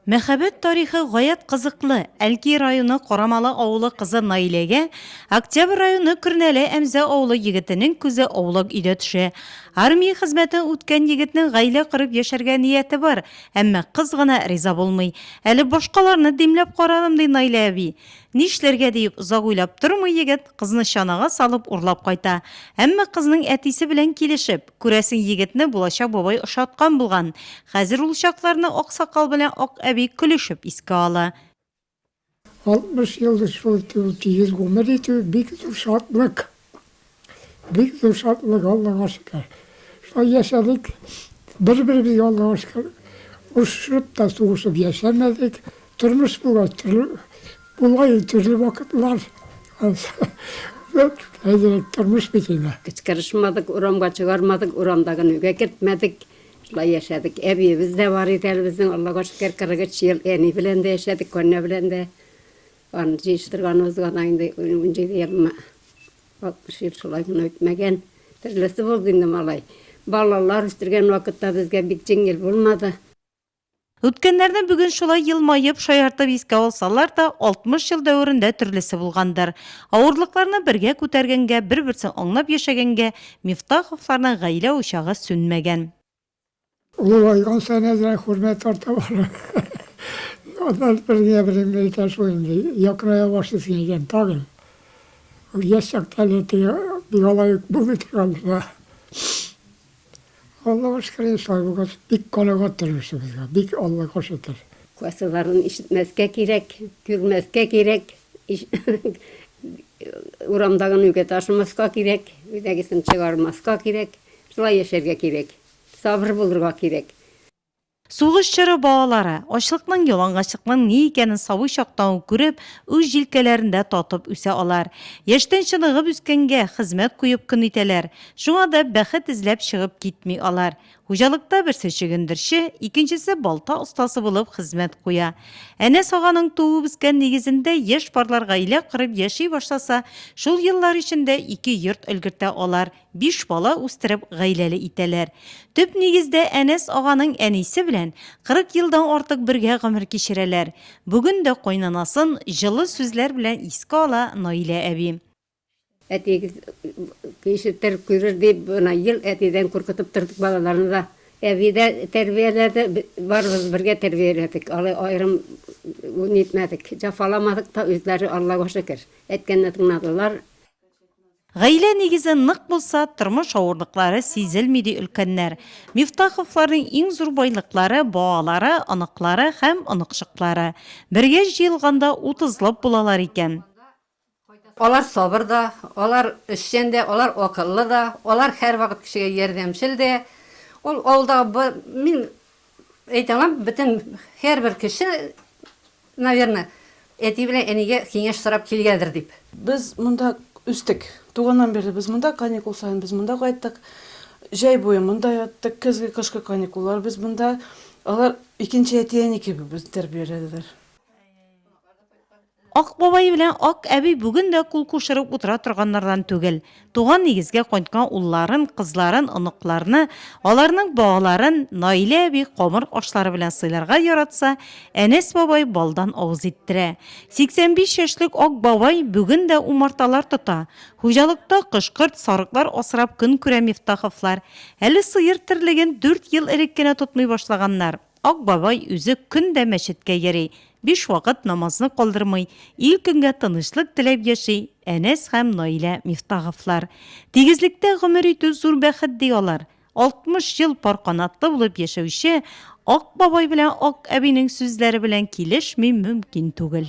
Мәхәббәт тарихы гаять кызыклы. Әлки районы Карамалы авылы кызы Наиләгә Октябрь районы Көрнәле Әмзә авылы егетенең күзе аулак өйдә төшә. Армия хезмәтен үткән егетнең гаилә корып яшәргә нияте бар, әмма кыз гына риза булмый. Әле башкаларны димләп карадым ди Наилә әби. Нишләргә дип озак уйлап тормый егет кызны чанага салып урлап кайта. Әмма кызның әтисе белән килешеп, күрәсең егетне булачак бабай ошаткан булган. Хәзер ул чакларны аксакал белән ак әби көлешеп искә ала. 60 yıldır şu tiyir gomeri tü big şartlık. Big şartlık Allah'a şükür. Şu yaşadık. Birbirimizi Allah'a şükür. Uçurup da soğuşup yaşamadık. Turmuş türlü vakitler. Turmuş bitine. Hiç karışmadık, uramga çıkarmadık, uramdagın üge gitmedik. Şulay yaşadık. Evimiz de var idi elimizden. Allah'a şükür 43 yıl eni bilen de yaşadık, könne bilen de. Onu yetiştirganımız ganayında önce diyelim. 60 yıl şulay bunu ötmegen. Türlüsü bulduğunda malay. Balalar üstürgen vakitte bizge bir cengel bulmadı. Үткәннәрдән бүген шулай елмайып, шаяртып искә алсалар да 60 ел дәврендә төрлесе булгандыр. Авырлыкларны бергә күтәргәнгә, бер-берсен аңлап яшәгәнгә Мифтаховларның гаилә учагы сүнмәгән. Uluygan senedine hürmet orta var. Ondan bir itaş oyundu. Yakınaya başlasın yiyeceğim tabii. Yaşak devleti bir olay buldu kaldı. Allah'a şükür inşallah bu kadar bir konu götürmüşsünüz. Bir Allah koşudur. Kuasıların işitmezke gerek, görmezke gerek. Uramdagın üge taşımazka gerek. Üdegisini çıkarmazka gerek. Şulay yaşarga gerek. Sabır bulurga gerek. Сугыш чоры балалары ачлыкның, ялангачлыкның ни икәнен сабый чактан күреп, үз җилкәләрендә татып үсә алар. Яшьтән чыныгып үскәнгә хезмәт куеп көн итәләр. Шуңа да бәхет эзләп чыгып китми алар. Хуҗалыкта берсе чөгендерче, икенчесе балта остасы булып хезмәт куя. Әнәс аганың туып үскән нигезендә яшь парлар гаилә кырып яши башласа, шул еллар ичендә 2 йорт өлгертә алар, 5 бала үстереп гаиләле итәләр. Төп нигездә Әнәс аганың әнисе белән 40 елдан артык бергә гомер кичерәләр. Бүген дә кайнанасын җылы сүзләр белән искә ала Наилә әби. Әтегіз кешеттер көрір деп, бұна ел әтеден күркітіп тұрдық балаларını da. Әбейді тәрбиеледі, барбыз бірге тәрбиеледік. Айрым нетмедік, жафаламадық та өзлері Allah'a şükür. Әткенне тыңнадылар. Гаилә нигезе нык булса, тормыш авырлыклары сизелми ди өлкәннәр. Мифтаховларның иң зур байлыклары балалары, аныклары һәм аныкчыклары. Бергә җыелганда 30лап булалар икән. Олар sabır da, olar işçen de, olar akıllı da, olar her vakit kişiye yardımcıl da. Olda min aytamam bütün her bir kişi наверное eti bilen eniге кеңеш сұрап келгәдер дип. Biz munda üstük. Туганнан бері biz munda каникул сайын biz munda кайттык. Жай бойы munda яттык, көзгө кышкы каникуллар biz munda. Алар икенче әтиәнеке biz тәрбияләделәр. Ак бабай белән ак әби бүген дә кул кушырып утыра торганнардан түгел. Туган нигезгә кайткан улларын, кызларын, оныкларны, аларның балаларын Наилә әби камыр ашлары белән сыйларга яратса, Әнәс бабай балдан авыз иттерә. 85 яшьлек ак бабай бүген дә умарталар тота. Хуҗалыкта кышкырт, сарыклар асрап көн күрә Мифтаховлар. Әле сыер тирлеген 4 ел элек кенә тотмый башлаганнар. Ак бабай үзе көн дә мәчеткә йөри. 5 вакыт намазны калдырмый, ил көнгә тынычлык теләп яши Әнәс һәм Наилә Мифтаховлар. Тигезлектә гомер итү зур бәхет ди алар. 60 ел пар канатлы булып яшәүче ак бабай белән ак әбинең сүзләре белән килешми мөмкин түгел.